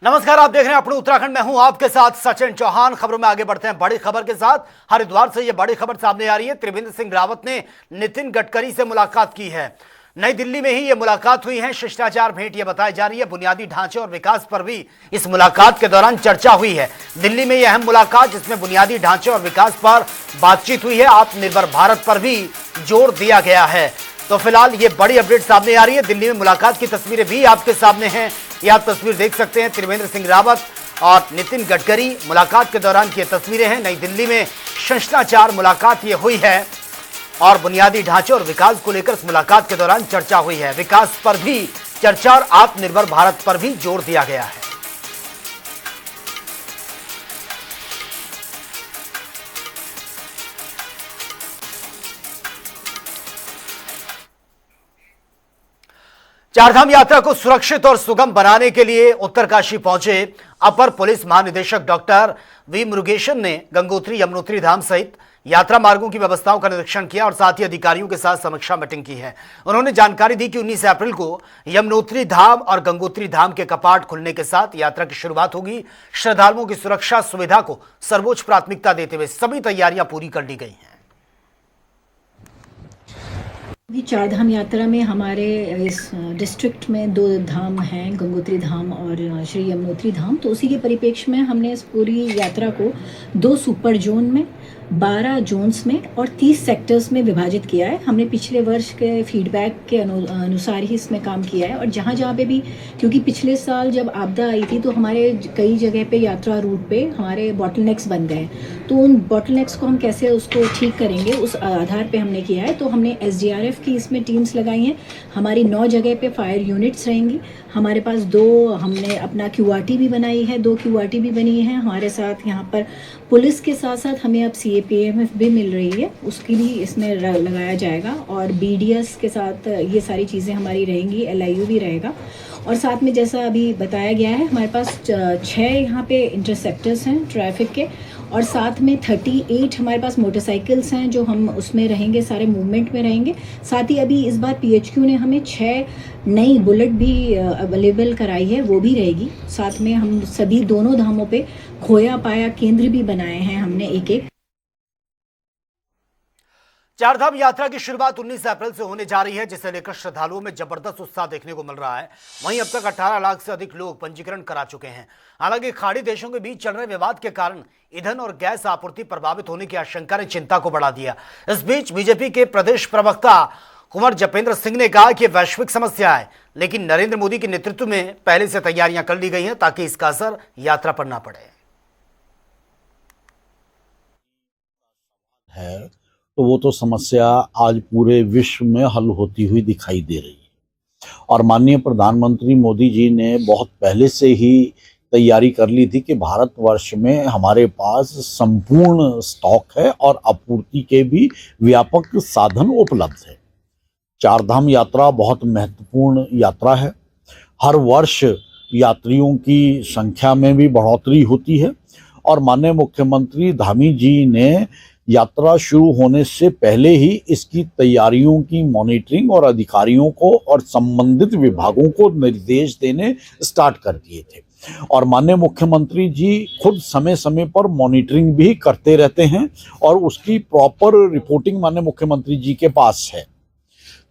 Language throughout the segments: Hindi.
नमस्कार, आप देख रहे हैं अपने उत्तराखंड में हूं आपके साथ सचिन चौहान। खबरों में आगे बढ़ते हैं बड़ी खबर के साथ। हरिद्वार से यह बड़ी खबर सामने आ रही है। त्रिवेंद्र सिंह रावत ने नितिन गडकरी से मुलाकात की है। नई दिल्ली में ही यह मुलाकात हुई है। शिष्टाचार भेंट यह बताई जा रही है। बुनियादी ढांचे और विकास पर भी इस मुलाकात के दौरान चर्चा हुई है। दिल्ली में यह अहम मुलाकात जिसमें बुनियादी ढांचे और विकास पर बातचीत हुई है। आत्मनिर्भर भारत पर भी जोर दिया गया है। तो फिलहाल ये बड़ी अपडेट सामने आ रही है। दिल्ली में मुलाकात की तस्वीरें भी आपके सामने हैं। ये आप तस्वीर देख सकते हैं। त्रिवेंद्र सिंह रावत और नितिन गडकरी मुलाकात के दौरान की तस्वीरें हैं। नई दिल्ली में शिष्टाचार मुलाकात ये हुई है और बुनियादी ढांचे और विकास को लेकर इस मुलाकात के दौरान चर्चा हुई है। विकास पर भी चर्चा और आत्मनिर्भर भारत पर भी जोर दिया गया है। चारधाम यात्रा को सुरक्षित और सुगम बनाने के लिए उत्तरकाशी पहुंचे अपर पुलिस महानिदेशक डॉक्टर वी मुरुगेशन ने गंगोत्री यमुनोत्री धाम सहित यात्रा मार्गों की व्यवस्थाओं का निरीक्षण किया और साथ ही अधिकारियों के साथ समीक्षा मीटिंग की है। उन्होंने जानकारी दी कि 19 अप्रैल को यमुनोत्री धाम और गंगोत्री धाम के कपाट खुलने के साथ यात्रा की शुरुआत होगी। श्रद्धालुओं की सुरक्षा सुविधा को सर्वोच्च प्राथमिकता देते हुए सभी तैयारियां पूरी कर ली गई हैं। चारधाम यात्रा में हमारे इस डिस्ट्रिक्ट में 2 धाम हैं, गंगोत्री धाम और श्री यमुनोत्री धाम। तो उसी के परिप्रेक्ष्य में हमने इस पूरी यात्रा को 2 सुपर जोन में, 12 जोन्स में और 30 सेक्टर्स में विभाजित किया है। हमने पिछले वर्ष के फीडबैक के अनुसार ही इसमें काम किया है। और जहाँ जहाँ पे भी, क्योंकि पिछले साल जब आपदा आई थी तो हमारे कई जगह पे यात्रा रूट पे हमारे बॉटलनेक्स बन गए, तो उन बॉटलनेक्स को हम कैसे उसको ठीक करेंगे उस आधार पे हमने किया है। तो हमने SDRF की इसमें टीम्स लगाई हैं। हमारी 9 जगह पे फायर यूनिट्स रहेंगी। हमारे पास 2 हमने अपना QRT भी बनाई है, 2 QRT भी बनी है हमारे साथ। यहाँ पर पुलिस के साथ साथ हमें अब CAPMF भी मिल रही है, उसकी भी इसमें लगाया जाएगा। और BDS के साथ ये सारी चीज़ें हमारी रहेंगी, LIU भी रहेगा। और साथ में जैसा अभी बताया गया है, हमारे पास 6 यहाँ पे इंटरसेप्टर्स हैं ट्रैफिक के, और साथ में 38 हमारे पास मोटरसाइकिल्स हैं जो हम उसमें रहेंगे, सारे मूवमेंट में रहेंगे। साथ ही अभी इस बार PHQ ने हमें 6 नई बुलेट भी अवेलेबल कराई है, वो भी रहेगी। साथ में हम सभी दोनों धामों पे खोया पाया केंद्र भी बनाए हैं हमने एक। चारधाम यात्रा की शुरुआत 19 अप्रैल से होने जा रही है, जिसे लेकर श्रद्धालुओं में जबरदस्त उत्साह देखने को मिल रहा है। वहीं अब तक 18 लाख से अधिक लोग पंजीकरण करा चुके हैं। हालांकि खाड़ी देशों के बीच चल रहे विवाद के कारण ईंधन और गैस आपूर्ति प्रभावित होने की आशंका ने चिंता को बढ़ा दिया। इस बीच बीजेपी के प्रदेश प्रवक्ता कुंवर जपेंद्र सिंह ने कहा कि वैश्विक समस्या है, लेकिन नरेंद्र मोदी के नेतृत्व में पहले से तैयारियां कर ली गई हैं ताकि इसका असर यात्रा पर ना पड़े। तो वो तो समस्या आज पूरे विश्व में हल होती हुई दिखाई दे रही है। और माननीय प्रधानमंत्री मोदी जी ने बहुत पहले से ही तैयारी कर ली थी कि भारतवर्ष में हमारे पास संपूर्ण स्टॉक है और आपूर्ति के भी व्यापक साधन उपलब्ध है। चारधाम यात्रा बहुत महत्वपूर्ण यात्रा है। हर वर्ष यात्रियों की संख्या में भी बढ़ोतरी होती है और माननीय मुख्यमंत्री धामी जी ने यात्रा शुरू होने से पहले ही इसकी तैयारियों की मॉनिटरिंग और अधिकारियों को और संबंधित विभागों को निर्देश देने स्टार्ट कर दिए थे। और माननीय मुख्यमंत्री जी खुद समय समय पर मॉनिटरिंग भी करते रहते हैं और उसकी प्रॉपर रिपोर्टिंग माननीय मुख्यमंत्री जी के पास है।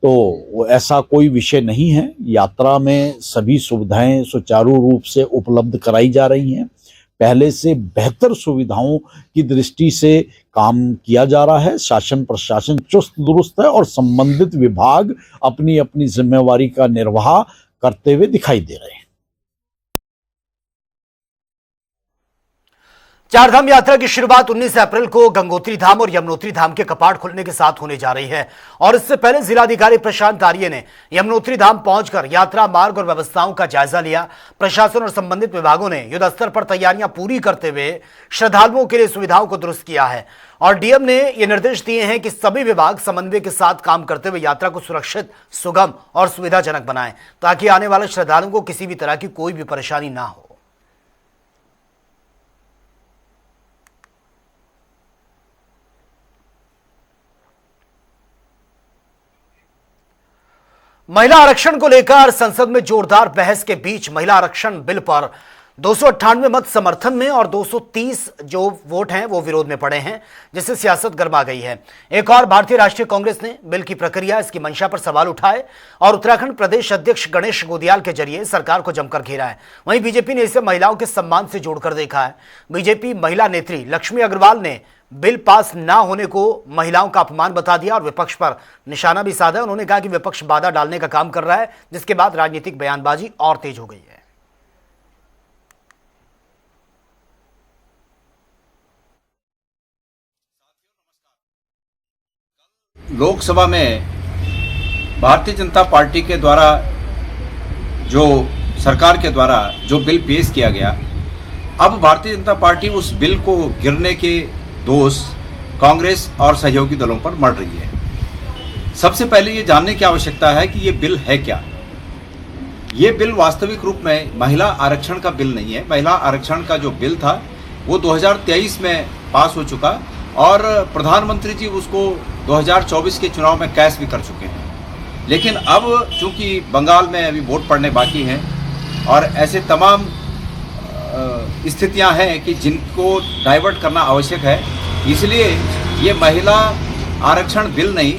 तो ऐसा कोई विषय नहीं है। यात्रा में सभी सुविधाएं सुचारू रूप से उपलब्ध कराई जा रही हैं। पहले से बेहतर सुविधाओं की दृष्टि से काम किया जा रहा है। शासन प्रशासन चुस्त दुरुस्त है और संबंधित विभाग अपनी अपनी जिम्मेवारी का निर्वाह करते हुए दिखाई दे रहे हैं। चारधाम यात्रा की शुरुआत 19 अप्रैल को गंगोत्री धाम और यमुनोत्री धाम के कपाट खुलने के साथ होने जा रही है। और इससे पहले जिलाधिकारी प्रशांत आर्य ने यमुनोत्री धाम पहुंचकर यात्रा मार्ग और व्यवस्थाओं का जायजा लिया। प्रशासन और संबंधित विभागों ने युद्ध स्तर पर तैयारियां पूरी करते हुए श्रद्धालुओं के लिए सुविधाओं को दुरुस्त किया है। और डीएम ने यह निर्देश दिए हैं कि सभी विभाग समन्वय के साथ काम करते हुए यात्रा को सुरक्षित, सुगम और सुविधाजनक बनाएं, ताकि आने वाले श्रद्धालुओं को किसी भी तरह की कोई भी परेशानी ना हो। महिला आरक्षण को लेकर संसद में जोरदार बहस के बीच महिला आरक्षण बिल पर 298 मत समर्थन में और 230 जो वोट हैं वो विरोध में पड़े हैं, जिससे सियासत गर्मा गई है। एक और भारतीय राष्ट्रीय कांग्रेस ने बिल की प्रक्रिया, इसकी मंशा पर सवाल उठाए और उत्तराखंड प्रदेश अध्यक्ष गणेश गोदियाल के जरिए सरकार को जमकर घेरा है। वहीं बीजेपी ने इसे महिलाओं के सम्मान से जोड़कर देखा है। बीजेपी महिला नेत्री लक्ष्मी अग्रवाल ने बिल पास ना होने को महिलाओं का अपमान बता दिया और विपक्ष पर निशाना भी साधा। उन्होंने कहा कि विपक्ष बाधा डालने का काम कर रहा है, जिसके बाद राजनीतिक बयानबाजी और तेज हो गई है। लोकसभा में भारतीय जनता पार्टी के द्वारा जो सरकार के द्वारा जो बिल पेश किया गया, अब भारतीय जनता पार्टी उस बिल को गिरने के दोष कांग्रेस और सहयोगी दलों पर मढ़ रही है। सबसे पहले ये जानने की आवश्यकता है कि ये बिल है क्या। ये बिल वास्तविक रूप में महिला आरक्षण का बिल नहीं है। महिला आरक्षण का जो बिल था वो 2023 में पास हो चुका और प्रधानमंत्री जी उसको 2024 के चुनाव में कैश भी कर चुके हैं। लेकिन अब चूंकि बंगाल में अभी वोट पड़ने बाकी हैं और ऐसे तमाम स्थितियां हैं कि जिनको डाइवर्ट करना आवश्यक है, इसलिए ये महिला आरक्षण बिल नहीं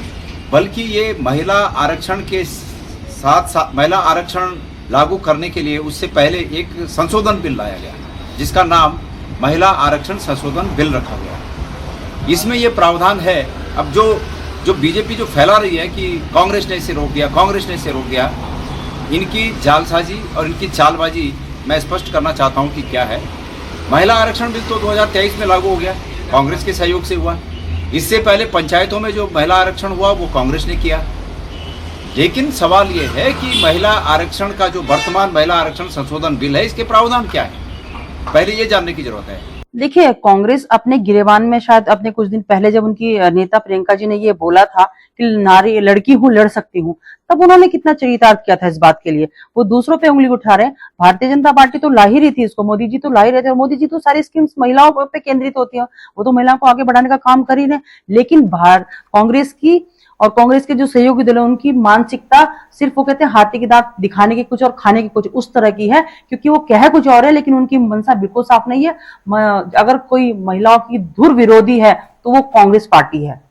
बल्कि ये महिला आरक्षण के साथ साथ महिला आरक्षण लागू करने के लिए उससे पहले एक संशोधन बिल लाया गया, जिसका नाम महिला आरक्षण संशोधन बिल रखा गया। इसमें ये प्रावधान है, अब जो बीजेपी जो फैला रही है कि कांग्रेस ने इसे रोक दिया, कांग्रेस ने इसे रोक दिया, इनकी जालसाजी और इनकी चालबाजी मैं स्पष्ट करना चाहता हूं कि क्या है। महिला आरक्षण बिल तो 2023 में लागू हो गया, कांग्रेस के सहयोग से हुआ। इससे पहले पंचायतों में जो महिला आरक्षण हुआ वो कांग्रेस ने किया। लेकिन सवाल ये है कि महिला आरक्षण का जो वर्तमान महिला आरक्षण संशोधन बिल है, इसके प्रावधान क्या है, पहले ये जानने की जरूरत है। देखिए, कांग्रेस अपने गिरेबान में शायद अपने कुछ दिन पहले जब उनकी नेता प्रियंका जी ने ये बोला था कि नारी लड़की हूँ लड़ सकती हूँ, तब उन्होंने कितना चरितार्थ किया था इस बात के लिए। वो दूसरों पे उंगली उठा रहे हैं। भारतीय जनता पार्टी तो ला ही रही थी इसको, मोदी जी तो ला ही रहे थे। मोदी जी तो सारी स्कीम्स महिलाओं पे केंद्रित होती है, वो तो महिलाओं को आगे बढ़ाने का काम कर ही रहे। लेकिन कांग्रेस की और कांग्रेस के जो सहयोगी दल है उनकी मानसिकता सिर्फ वो कहते हैं हाथी के दांत दिखाने की कुछ और खाने की कुछ, उस तरह की है, क्योंकि वो कह कुछ और है लेकिन उनकी मंशा बिल्कुल साफ नहीं है। अगर कोई महिलाओं की धुर विरोधी है तो वो कांग्रेस पार्टी है।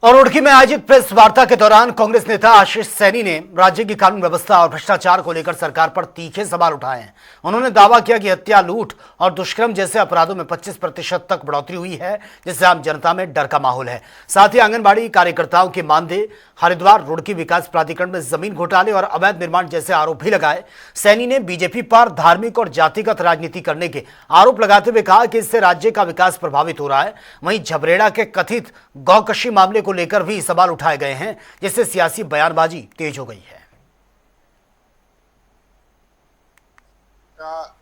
और रुड़की में आयोजित प्रेस वार्ता के दौरान कांग्रेस नेता आशीष सैनी ने राज्य की कानून व्यवस्था और भ्रष्टाचार को लेकर सरकार पर तीखे सवाल उठाए हैं। उन्होंने दावा किया कि हत्या, लूट और दुष्कर्म जैसे अपराधों में 25% तक बढ़ोतरी हुई है, जिससे आम जनता में डर का माहौल है। साथ ही आंगनबाड़ी कार्यकर्ताओं के मानदेय, हरिद्वार रुड़की विकास प्राधिकरण में जमीन घोटाले और अवैध निर्माण जैसे आरोप भी लगाए। सैनी ने बीजेपी पर धार्मिक और जातिगत राजनीति करने के आरोप लगाते हुए कहा कि इससे राज्य का विकास प्रभावित हो रहा है। वहीं झबरेड़ा के कथित गौकशी मामले को लेकर भी सवाल उठाए गए हैं, जिससे सियासी बयानबाजी तेज हो गई है।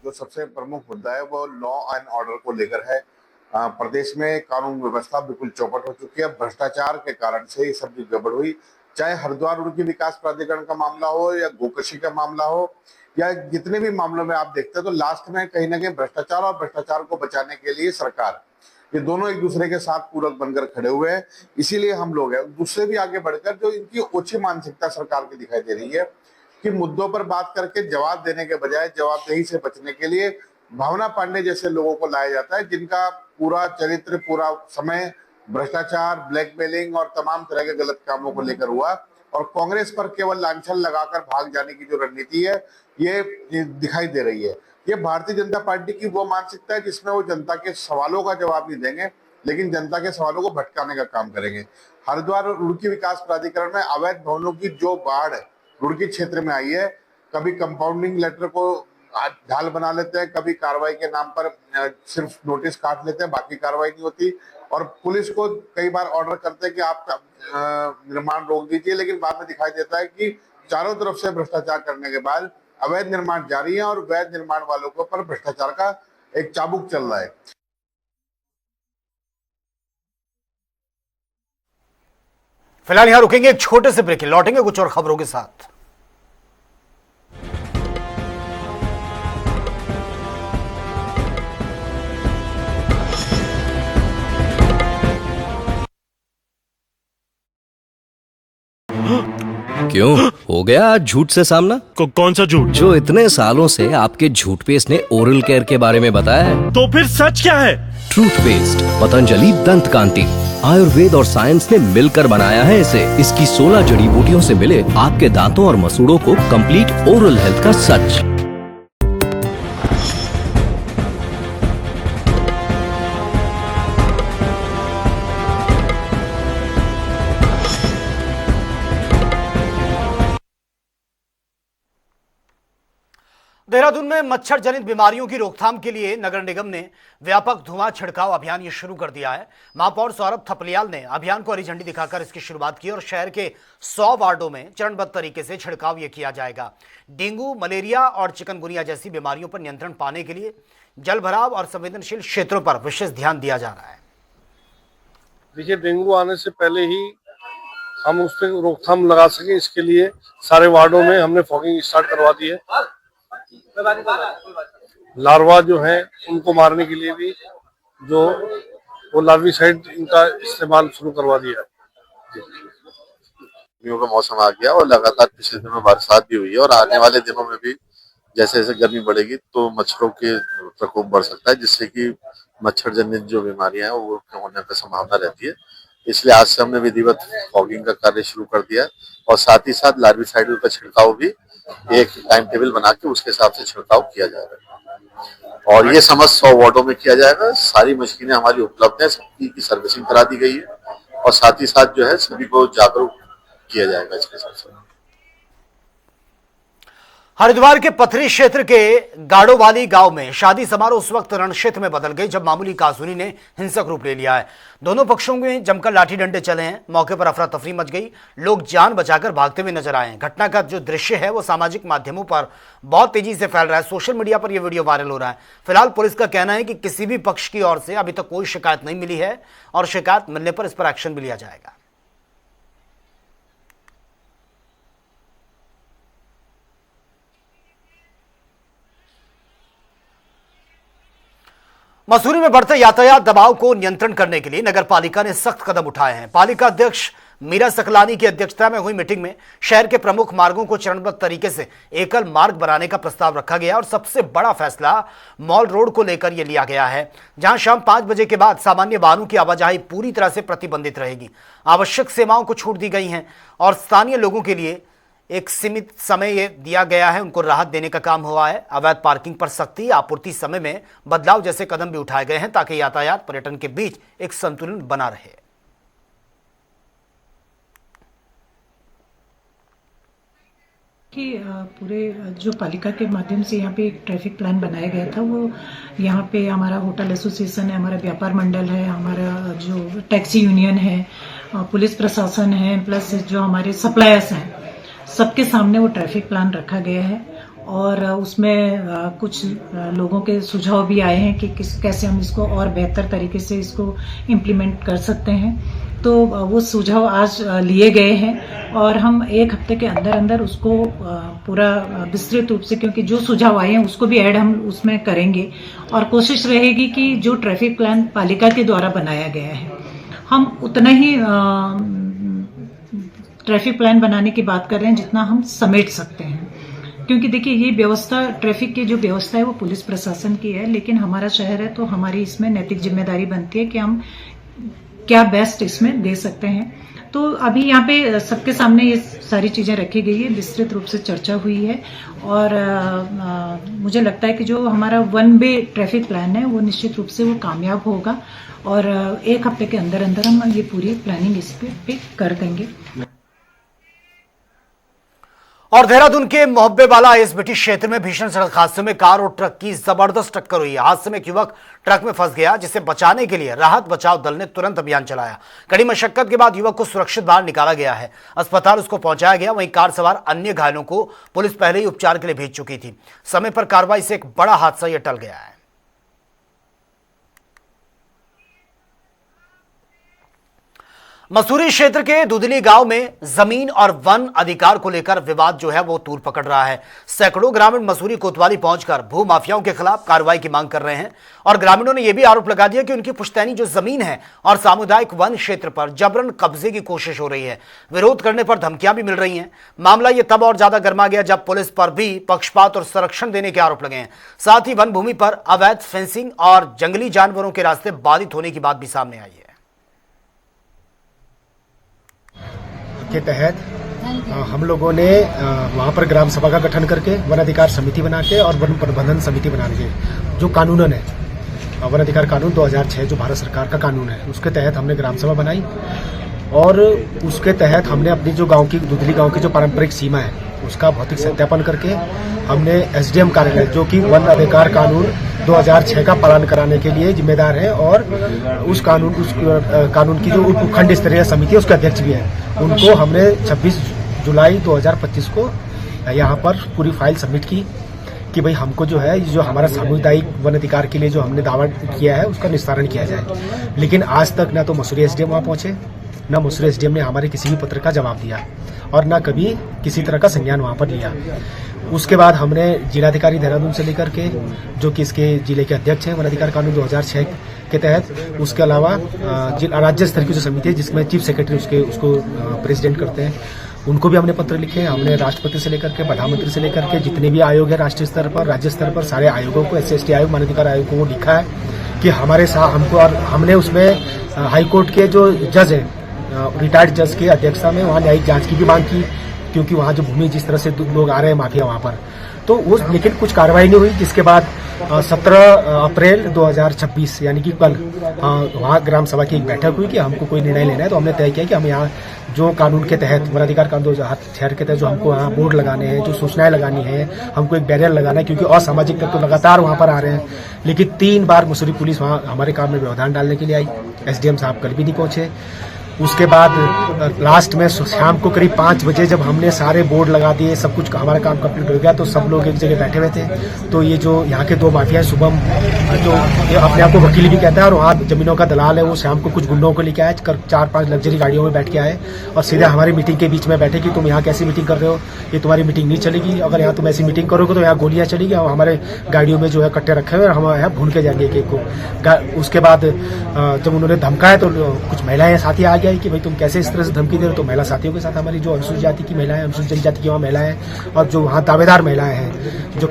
जो सबसे प्रमुख मुद्दा है वो लॉ एंड ऑर्डर को लेकर है। प्रदेश में कानून व्यवस्था बिल्कुल चौपट हो चुकी है। भ्रष्टाचार के कारण से ये सब गड़बड़ हुई, चाहे हरिद्वार रुड़की विकास प्राधिकरण का मामला हो या गोकशी का मामला हो या जितने भी मामलों में आप देखते हैं, तो लास्ट में कहीं ना कहीं भ्रष्टाचार और भ्रष्टाचार को बचाने के लिए सरकार, ये दोनों एक दूसरे के साथ पूरक बनकर खड़े हुए हैं। इसीलिए हम लोग हैं दूसरे भी आगे बढ़कर जो इनकी ओछी मानसिकता सरकार की दिखाई दे रही है कि मुद्दों पर बात करके जवाब देने के बजाय जवाबदेही से बचने के लिए भावना पांडे जैसे लोगों को लाया जाता है, जिनका पूरा चरित्र, पूरा समय भ्रष्टाचार, ब्लैकमेलिंग और तमाम तरह के गलत कामों को लेकर हुआ। और कांग्रेस पर केवल लांछन लगाकर भाग जाने की जो रणनीति है ये दिखाई दे रही है। ये भारतीय जनता पार्टी की वो मानसिकता है जिसमें वो जनता के सवालों का जवाब नहीं देंगे, लेकिन जनता के सवालों को भटकाने का काम करेंगे। हरिद्वार और रुड़की विकास प्राधिकरण में अवैध भवनों की जो बाढ़ रुड़की क्षेत्र में आई है, कभी कंपाउंडिंग लेटर को ढाल बना लेते हैं, कभी कार्रवाई के नाम पर सिर्फ नोटिस काट लेते हैं, बाकी कार्रवाई नहीं होती। और पुलिस को कई बार ऑर्डर करते हैं कि आप निर्माण रोक दीजिए, लेकिन बाद में दिखाई देता है कि चारों तरफ से भ्रष्टाचार करने के बाद अवैध निर्माण जारी है और वैध निर्माण वालों के ऊपर भ्रष्टाचार का एक चाबुक चल रहा है। फिलहाल यहां रुकेंगे, एक छोटे से ब्रेक, लौटेंगे कुछ और खबरों के साथ। क्यों, हो गया आज झूठ से सामना? कौन सा झूठ? जो इतने सालों से आपके झूठ पेस्ट ने ओरल केयर के बारे में बताया है। तो फिर सच क्या है? ट्रूथ पेस्ट, पतंजलि दंत कांति, आयुर्वेद और साइंस ने मिलकर बनाया है इसे। इसकी 16 जड़ी बूटियों से मिले आपके दांतों और मसूड़ों को कंप्लीट ओरल हेल्थ का सच। देहरादून में मच्छर जनित बीमारियों की रोकथाम के लिए नगर निगम ने व्यापक धुआं छिड़काव अभियान ये शुरू कर दिया है। महापौर सौरभ थपलियाल ने अभियान को हरी झंडी दिखाकर इसकी शुरुआत की और शहर के 100 वार्डों में चरणबद्ध तरीके से छिड़काव ये किया जाएगा। डेंगू, मलेरिया और चिकनगुनिया जैसी बीमारियों पर नियंत्रण पाने के लिए जल भराव और संवेदनशील क्षेत्रों पर विशेष ध्यान दिया जा रहा है। देखिए, डेंगू आने से पहले ही हम उस पर रोकथाम लगा सके, इसके लिए सारे वार्डों में हमने फॉगिंग स्टार्ट करवा दी है। लार्वा जो है उनको मारने के लिए भी जो वो लार्विसाइड इनका इस्तेमाल शुरू करवा दिया है। गर्मियों का मौसम आ गया और लगातार पिछले दिनों बरसात भी हुई है और आने वाले दिनों में भी जैसे जैसे गर्मी बढ़ेगी तो मच्छरों के प्रकोप बढ़ सकता है, जिससे कि मच्छर जनित जो बीमारियां हैं वो होने की संभावना रहती है। इसलिए आज से हमने विधिवत फॉगिंग का कार्य शुरू कर दिया है और साथ ही साथ लार्विसाइड का छिड़काव भी एक टाइम टेबल बना के उसके हिसाब से छिड़काव किया जाएगा और ये समस्त 100 वार्डों में किया जाएगा। सारी मशीनें हमारी उपलब्ध है, सबकी की सर्विसिंग करा दी गई है और साथ ही साथ जो है सभी को जागरूक किया जाएगा इसके साथ। हरिद्वार के पथरी क्षेत्र के गाड़ोवाली गांव में शादी समारोह उस वक्त रणक्षेत्र में बदल गई जब मामूली कासूनी ने हिंसक रूप ले लिया है। दोनों पक्षों में जमकर लाठी डंडे चले हैं। मौके पर अफरा तफरी मच गई, लोग जान बचाकर भागते हुए नजर आए हैं। घटना का जो दृश्य है वो सामाजिक माध्यमों पर बहुत तेजी से फैल रहा है। सोशल मीडिया पर यह वीडियो वायरल हो रहा है। फिलहाल पुलिस का कहना है कि किसी भी पक्ष की ओर से अभी तक कोई शिकायत नहीं मिली है और शिकायत मिलने पर इस पर एक्शन भी लिया जाएगा। मसूरी में बढ़ते यातायात दबाव को नियंत्रण करने के लिए नगर पालिका ने सख्त कदम उठाए हैं। पालिका अध्यक्ष मीरा सकलानी की अध्यक्षता में हुई मीटिंग में शहर के प्रमुख मार्गों को चरणबद्ध तरीके से एकल मार्ग बनाने का प्रस्ताव रखा गया और सबसे बड़ा फैसला मॉल रोड को लेकर यह लिया गया है, जहां शाम 5 बजे के बाद सामान्य वाहनों की आवाजाही पूरी तरह से प्रतिबंधित रहेगी। आवश्यक सेवाओं को छूट दी गई है और स्थानीय लोगों के लिए एक सीमित समय ये दिया गया है, उनको राहत देने का काम हुआ है। अवैध पार्किंग पर सख्ती, आपूर्ति समय में बदलाव जैसे कदम भी उठाए गए हैं ताकि यातायात पर्यटन के बीच एक संतुलन बना रहे। कि पूरे जो पालिका के माध्यम से यहाँ पे एक ट्रैफिक प्लान बनाया गया था, वो यहाँ पे हमारा होटल एसोसिएशन है, हमारा व्यापार मंडल है, हमारा जो टैक्सी यूनियन है, पुलिस प्रशासन है, प्लस जो हमारे सप्लायर्स हैं, सबके सामने वो ट्रैफिक प्लान रखा गया है और उसमें कुछ लोगों के सुझाव भी आए हैं कि कैसे हम इसको और बेहतर तरीके से इसको इम्प्लीमेंट कर सकते हैं। तो वो सुझाव आज लिए गए हैं और हम 1 हफ्ते के अंदर अंदर उसको पूरा विस्तृत रूप से, क्योंकि जो सुझाव आए हैं उसको भी ऐड हम उसमें करेंगे और कोशिश रहेगी कि जो ट्रैफिक प्लान पालिका के द्वारा बनाया गया है हम उतना ही ट्रैफिक प्लान बनाने की बात कर रहे हैं जितना हम समेट सकते हैं, क्योंकि देखिए ये व्यवस्था, ट्रैफिक की जो व्यवस्था है वो पुलिस प्रशासन की है, लेकिन हमारा शहर है तो हमारी इसमें नैतिक जिम्मेदारी बनती है कि हम क्या बेस्ट इसमें दे सकते हैं। तो अभी यहाँ पे सबके सामने ये सारी चीजें रखी गई है, विस्तृत रूप से चर्चा हुई है और मुझे लगता है कि जो हमारा 1 वे ट्रैफिक प्लान है वो निश्चित रूप से वो कामयाब होगा और 1 हफ्ते के अंदर अंदर हम ये पूरी प्लानिंग इस पे कर देंगे। और देहरादून के मोहब्बे वाला आईएसबीटी क्षेत्र में भीषण सड़क हादसे में कार और ट्रक की जबरदस्त टक्कर हुई। हादसे में एक युवक ट्रक में फंस गया, जिसे बचाने के लिए राहत बचाव दल ने तुरंत अभियान चलाया। कड़ी मशक्कत के बाद युवक को सुरक्षित बाहर निकाला गया है, अस्पताल उसको पहुंचाया गया। वहीं कार सवार अन्य घायलों को पुलिस पहले ही उपचार के लिए भेज चुकी थी। समय पर कार्रवाई से एक बड़ा हादसा यह टल गया है। मसूरी क्षेत्र के दुधली गांव में जमीन और वन अधिकार को लेकर विवाद जो है वो तूल पकड़ रहा है। सैकड़ों ग्रामीण मसूरी कोतवाली पहुंचकर भू माफियाओं के खिलाफ कार्रवाई की मांग कर रहे हैं और ग्रामीणों ने यह भी आरोप लगा दिया कि उनकी पुश्तैनी जो जमीन है और सामुदायिक वन क्षेत्र पर जबरन कब्जे की कोशिश हो रही है। विरोध करने पर धमकियां भी मिल रही हैं। मामला ये तब और ज्यादा गर्मा गया जब पुलिस पर भी पक्षपात और संरक्षण देने के आरोप लगे हैं। साथ ही वन भूमि पर अवैध फेंसिंग और जंगली जानवरों के रास्ते बाधित होने की बात भी सामने आई है। के तहत हम लोगों ने वहाँ पर ग्राम सभा का गठन करके वन अधिकार समिति बना के और वन प्रबंधन समिति बना के जो कानूनन है वन अधिकार कानून 2006 जो भारत सरकार का कानून है उसके तहत हमने ग्राम सभा बनाई और उसके तहत हमने अपनी जो गांव की दुधली गांव की जो पारंपरिक सीमा है उसका भौतिक सत्यापन करके हमने एसडीएम कार्यालय जो कि वन अधिकार कानून 2006 का पालन कराने के लिए जिम्मेदार है और उस कानून की जो उपखंड स्तरीय समिति है उसके अध्यक्ष भी है उनको हमने 26 जुलाई 2025 को यहाँ पर पूरी फाइल सबमिट की कि भाई हमको जो है जो हमारा सामुदायिक वन अधिकार के लिए जो हमने दावा किया है उसका निस्तारण किया जाए। लेकिन आज तक ना तो मसूरी एसडीएम वहाँ पहुंचे, ना मसूरी एसडीएम ने हमारे किसी भी पत्र का जवाब दिया और ना कभी किसी तरह का संज्ञान वहाँ पर लिया। उसके बाद हमने जिलाधिकारी देहरादून से लेकर के जो कि इसके जिले के अध्यक्ष हैं वन अधिकार कानून 2006 के तहत, उसके अलावा राज्य स्तर की जो समिति है जिसमें चीफ सेक्रेटरी उसको प्रेसिडेंट करते हैं उनको भी हमने पत्र लिखे। हमने राष्ट्रपति से लेकर के प्रधानमंत्री से लेकर के जितने भी आयोग है राष्ट्रीय स्तर पर राज्य स्तर पर सारे आयोगों को SC/ST आयोग वन अधिकार आयोग को लिखा है कि हमारे साथ हमको, और हमने उसमें हाईकोर्ट के जो जज है रिटायर्ड जज की अध्यक्षता में वहाँ न्यायिक जांच की भी मांग की क्योंकि वहाँ जो भूमि जिस तरह से लोग आ रहे हैं माफिया वहाँ पर तो वो लेकिन कुछ कार्रवाई नहीं हुई। जिसके बाद 17 अप्रैल 2026 यानी कि कल वहाँ ग्राम सभा की एक बैठक हुई कि हमको कोई निर्णय लेना है तो हमने तय किया कि हम यहाँ जो कानून के तहत वन अधिकार कानून 2006 के तहत जो हमको यहाँ बोर्ड लगाने हैं, जो सूचनाएं लगानी है, हमको एक बैरियर लगाना है क्योंकि असामाजिक तत्व लगातार वहाँ पर आ रहे हैं। लेकिन 3 बार मसूरी पुलिस वहाँ हमारे काम में व्यवधान डालने के लिए आई। एसडीएम साहब कल भी नहीं पहुंचे। उसके बाद लास्ट में शाम को करीब 5 बजे जब हमने सारे बोर्ड लगा दिए, सब कुछ हमारा काम कंप्लीट हो गया तो सब लोग एक जगह बैठे हुए थे। तो ये जो यहाँ के 2 माफिया शुभम जो अपने आप को वकील भी कहता है और वहाँ जमीनों का दलाल है, वो शाम को कुछ गुंडों को लेके आए, 4-5 लग्जरी गाड़ियों में बैठ के आए और सीधे हमारी मीटिंग के बीच में बैठे कि तुम यहाँ कैसी मीटिंग कर रहे हो, ये तुम्हारी मीटिंग नहीं चलेगी, अगर यहाँ तुम ऐसी मीटिंग करोगे तो यहाँ गोलियां चलेगी और हमारे गाड़ियों में जो है कट्टे रखे हुए और हम यहाँ भून के जाएंगे एक एक को। उसके बाद जब उन्होंने धमकाया तो कुछ महिलाएं साथी आ गई कि भाई तुम कैसे इस तरह से धमकी दे रहे हो। तो महिला साथियों के साथ हमारी जो अनुसूचित जाति की महिलाएं, अनुसूचित जनजाति की वहाँ महिलाएं और जो वहाँ दावेदार महिलाएं हैं, जो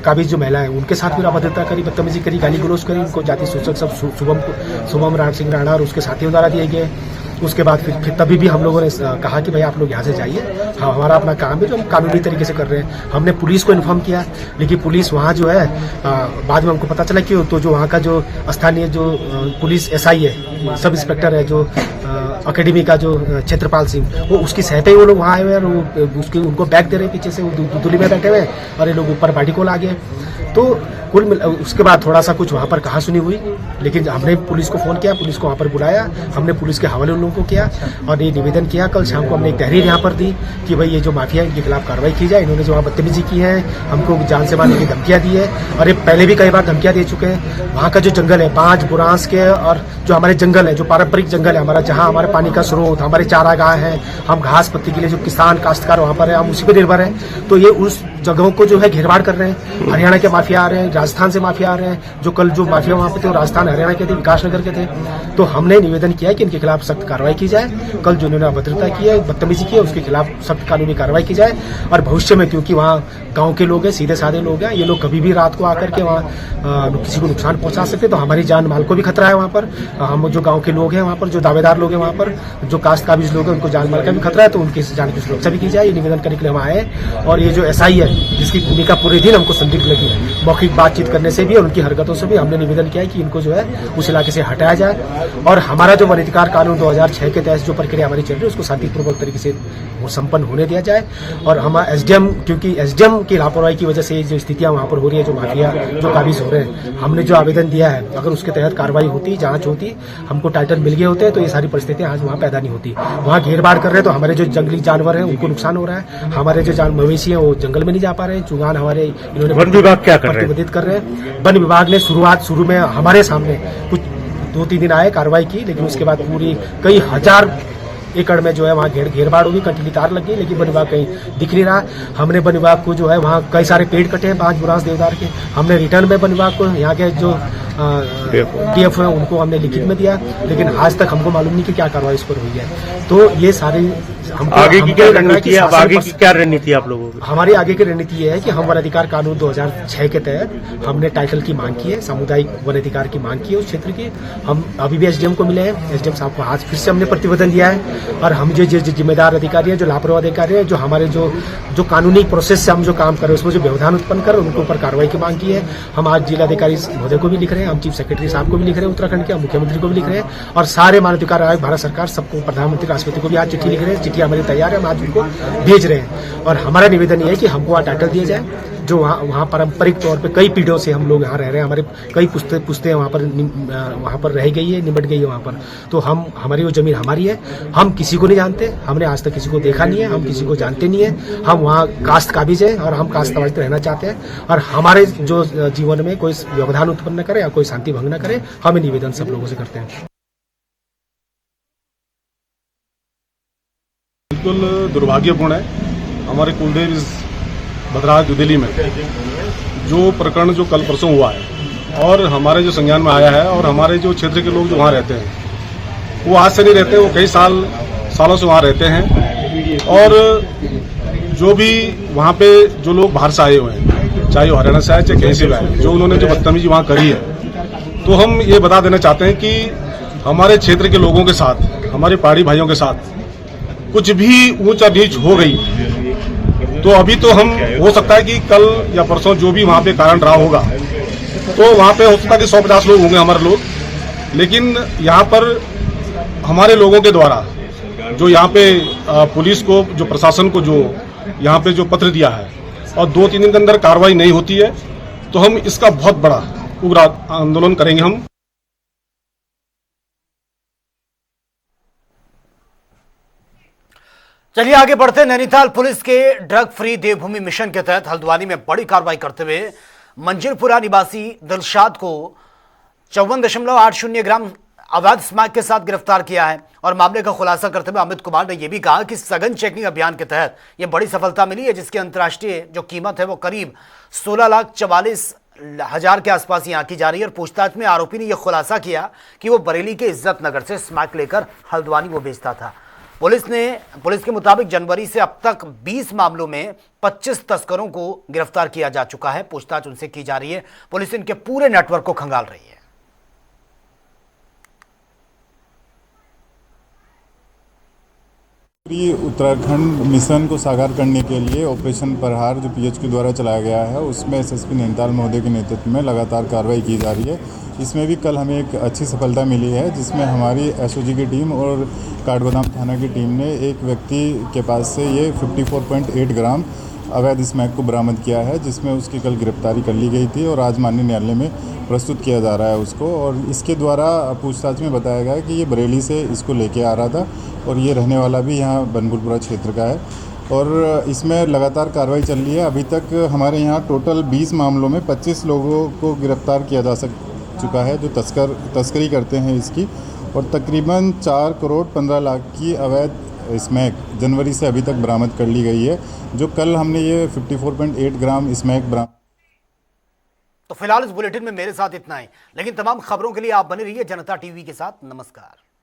काबिज जो महिलाएं, उनके साथ भी अभद्रता करी, बदतमीजी करी, गाली गलौज करी। उनको जाति सूचक सब शुभम राण सिंह राणा और उसके साथियों द्वारा दिए गए। उसके बाद फिर तभी भी हम लोगों ने कहा कि भाई आप लोग यहाँ से जाइए, हाँ हमारा अपना काम है जो हम कानूनी तरीके से कर रहे हैं। हमने पुलिस को इन्फॉर्म किया लेकिन पुलिस वहाँ जो है बाद में हमको पता चला कि तो जो वहाँ का जो स्थानीय जो पुलिस SI है, सब इंस्पेक्टर है जो अकेडमी का जो क्षेत्रपाल सिंह, वो उसकी सहते ही वो लोग वहाँ आए हुए हैं और उनको बैग दे रहे पीछे से, वो दुधली में बैठे हुए और ये लोग ऊपर बाड़ी को ला गए। तो कुल उसके बाद थोड़ा सा कुछ वहाँ पर कहा सुनी हुई लेकिन हमने पुलिस को फोन किया, पुलिस को वहाँ पर बुलाया, हमने पुलिस के हवाले उन लोगों को किया और ये निवेदन किया। कल शाम को हमने एक तहरीर यहाँ पर दी कि भाई ये जो माफिया है इनके खिलाफ कार्रवाई की जाए, इन्होंने जो वहाँ बदतमीजी की है, हमको जान से मारने की धमकियाँ दी है और ये पहले भी कई बार धमकियाँ दे चुके हैं। वहाँ का जो जंगल है 5 बुरांस के और जो हमारे जंगल है, जो पारंपरिक जंगल है हमारा, जहाँ हमारे पानी का स्रोत, हमारे चारागाह है, हम घास पत्ती के लिए जो किसान काश्तकार वहाँ पर है, हम उसी पर निर्भर है। तो ये उस जगहों को जो है घेरबाड़ कर रहे हैं। हरियाणा के माफिया आ रहे हैं, राजस्थान से माफिया आ रहे हैं। जो कल जो माफिया वहाँ पे थे वो राजस्थान हरियाणा के थे, विकासनगर के थे। तो हमने निवेदन किया कि इनके खिलाफ सख्त कार्रवाई की जाए। कल जो इन्होंने अभद्रता की है, बदतमीजी की है, उसके खिलाफ सख्त कानूनी कार्रवाई की जाए और भविष्य में, क्योंकि वहाँ गाँव के लोग हैं, सीधे साधे लोग हैं, ये लोग कभी भी रात को आकर के वहाँ किसी को नुकसान पहुंचा सकते, तो हमारी जान माल को भी खतरा है वहाँ पर। हम जो गाँव के लोग हैं वहाँ पर, जो दावेदार लोग हैं वहाँ पर, जो काश्त काबिज लोग हैं, उनको जान माल का भी खतरा है, तो उनकी जान की सुरक्षा भी की जाए। ये निवेदन करने के लिए हम आए और ये जो SI है जिसकी भूमिका पूरे दिन हमको संदिग्ध लगी, मौखिक बातचीत करने से भी और उनकी हरकतों से भी हमने निवेदन किया है कि इनको जो है उस इलाके से हटाया जाए और हमारा जो वन अधिकार कानून 2006 के तहत जो प्रक्रिया हमारी चल रही है उसको शांतिपूर्वक तरीके से वो संपन्न होने दिया जाए। और हमारा SDM, क्योंकि SDM की लापरवाही की वजह से जो स्थितियां वहाँ पर हो रही है, जो माफिया जो काबिज हो रहे हैं, हमने जो आवेदन दिया है अगर उसके तहत कार्रवाई होती, जाँच होती, हमको टाइटल मिल गए होते तो ये सारी परिस्थितियां आज वहाँ पैदा नहीं होती। वहाँ घेरबाड़ कर रहे हैं तो हमारे जो जंगली जानवर हैं उनको नुकसान हो रहा है, हमारे जो मवेशी हैं वो जंगल में नहीं जा पा रहे हैं, चुगान हमारे इन्होंने वन विभाग क्या कर रहे हैं? प्रतिबंधित कर रहे हैं। वन विभाग ने शुरू में हमारे सामने कुछ 2-3 दिन आए, कार्रवाई की, लेकिन उसके बाद पूरी कई हजार एकड़ में जो है वहाँ घेरबाड़ होगी, कंटीली तार लग गई, लेकिन वन विभाग कहीं दिख नहीं रहा। हमने वन विभाग को जो है वहाँ कई सारे पेड़ कटे हैं 5 बुरांस देवदार के, हमने रिटर्न में वन विभाग को यहाँ के जो DF है उनको हमने लिखित में दिया, लेकिन आज तक हमको मालूम नहीं कि क्या कार्रवाई इस पर हुई है। तो ये सारी आगे की क्या रणनीति है? आगे की क्या रणनीति है आप लोगों की? हमारी आगे की रणनीति ये है कि हम वन अधिकार कानून 2006 के तहत हमने टाइटल की मांग की है, सामुदायिक वन अधिकार की मांग की है उस क्षेत्र की। हम अभी भी SDM को मिले हैं, SDM साहब को आज फिर से हमने प्रतिवेदन दिया है, और हम जो जिम्मेदार अधिकारी है, जो लापरवाह अधिकारी है, जो हमारे जो कानूनी प्रोसेस से हम जो काम कर रहे हैं उसमें जो व्यवधान उत्पन्न कर उनके ऊपर कार्रवाई की मांग की है। हम आज जिलाधिकारी महोदय को भी लिख रहे हैं, हम चीफ सेक्रेटरी साहब को भी लिख रहे हैं उत्तराखंड के, हम मुख्यमंत्री को भी लिख रहे हैं, और सारे मानवाधिकार आयोग भारत सरकार सबको, प्रधानमंत्री राष्ट्रपति को भी आज चिट्ठी लिख रहे हैं। चिट्ठी हमारी तैयार है, हम आज उनको भेज रहे हैं। और हमारा निवेदन ये है कि हमको वहाँ टाइटल दिया जाए, जो वहाँ पारंपरिक तौर पे कई पीढ़ियों से हम लोग यहाँ रह रहे हैं, हमारे कई पुश्तें वहाँ पर रह गई है, निमट गई है वहाँ पर। तो हमारी वो जमीन हमारी है, हम किसी को नहीं जानते, हमने आज तक किसी को देखा नहीं है, हम किसी को जानते नहीं है। हम वहाँ कास्ट काबिज है और हम कास्ट काबिज रहना चाहते हैं, और हमारे जो जीवन में कोई व्यवधान उत्पन्न न करे या कोई शांति भंग न करे, हमें निवेदन सब लोगों से करते हैं। बिल्कुल दुर्भाग्यपूर्ण है। हमारे कुलदेव इस भद्राज दिल्ली में जो प्रकरण जो कल परसों हुआ है और हमारे जो संज्ञान में आया है, और हमारे जो क्षेत्र के लोग जो वहाँ रहते हैं वो आज से नहीं रहते, वो कई सालों से वहाँ रहते हैं। और जो भी वहाँ पे जो लोग बाहर से आए हुए हैं, चाहे वो हरियाणा से आए चाहे कहीं से भी आए, जो उन्होंने जो बदतमीजी वहाँ करी है, तो हम ये बता देना चाहते हैं कि हमारे क्षेत्र के लोगों के साथ, हमारे पहाड़ी भाइयों के साथ कुछ भी ऊंचा नीच हो गई तो अभी तो हम हो सकता है कि कल या परसों जो भी वहाँ पे कारण रहा होगा तो वहाँ पे हो सकता है कि 150 लोग होंगे हमारे लोग, लेकिन यहाँ पर हमारे लोगों के द्वारा जो यहाँ पे पुलिस को, जो प्रशासन को जो यहाँ पे जो पत्र दिया है और 2-3 दिन के अंदर कार्रवाई नहीं होती है तो हम इसका बहुत बड़ा उग्र आंदोलन करेंगे हम। चलिए आगे बढ़ते हैं। नैनीताल पुलिस के ड्रग फ्री देवभूमि मिशन के तहत हल्द्वानी में बड़ी कार्रवाई करते हुए मंजिलपुरा निवासी दिलशाद को 54.80 ग्राम अवैध स्मैक के साथ गिरफ्तार किया है। और मामले का खुलासा करते हुए अमित कुमार ने यह भी कहा कि सघन चेकिंग अभियान के तहत यह बड़ी सफलता मिली है, जिसकी अंतर्राष्ट्रीय जो कीमत है वो करीब 16,44,000 के आसपास यहाँ की जा रही है। और पूछताछ में आरोपी ने यह खुलासा किया कि वो बरेली के इज्जत नगर से स्मैक लेकर हल्द्वानी वो बेचता था। पुलिस के मुताबिक जनवरी से अब तक 20 मामलों में 25 तस्करों को गिरफ्तार किया जा चुका है। पूछताछ उनसे की जा रही है। पुलिस इनके पूरे नेटवर्क को खंगाल रही है। उत्तराखंड मिशन को साकार करने के लिए ऑपरेशन प्रहार जो PHQ द्वारा चलाया गया है, उसमें SSP नैनीताल महोदय के नेतृत्व में लगातार कार्रवाई की जा रही है। इसमें भी कल हमें एक अच्छी सफलता मिली है, जिसमें हमारी SOG की टीम और काठगोदाम थाना की टीम ने एक व्यक्ति के पास से ये 54.8 ग्राम अवैध स्मैक को बरामद किया है, जिसमें उसकी कल गिरफ्तारी कर ली गई थी और आज माननीय न्यायालय में प्रस्तुत किया जा रहा है उसको। और इसके द्वारा पूछताछ में बताया गया कि ये बरेली से इसको लेके आ रहा था और ये रहने वाला भी यहाँ बनपुरपुरा क्षेत्र का है। और इसमें लगातार कार्रवाई चल रही है। अभी तक हमारे यहाँ टोटल 20 मामलों में 25 लोगों को गिरफ्तार किया जा चुका है जो तस्करी करते हैं इसकी, और तकरीबन 4 करोड़ 15 लाख की अवैध स्मैक जनवरी से अभी तक बरामद कर ली गई है, जो कल हमने ये 54.8 ग्राम स्मैक बरामद। तो फिलहाल इस बुलेटिन में मेरे साथ इतना ही, लेकिन तमाम खबरों के लिए आप बने रहिए जनता टीवी के साथ। नमस्कार।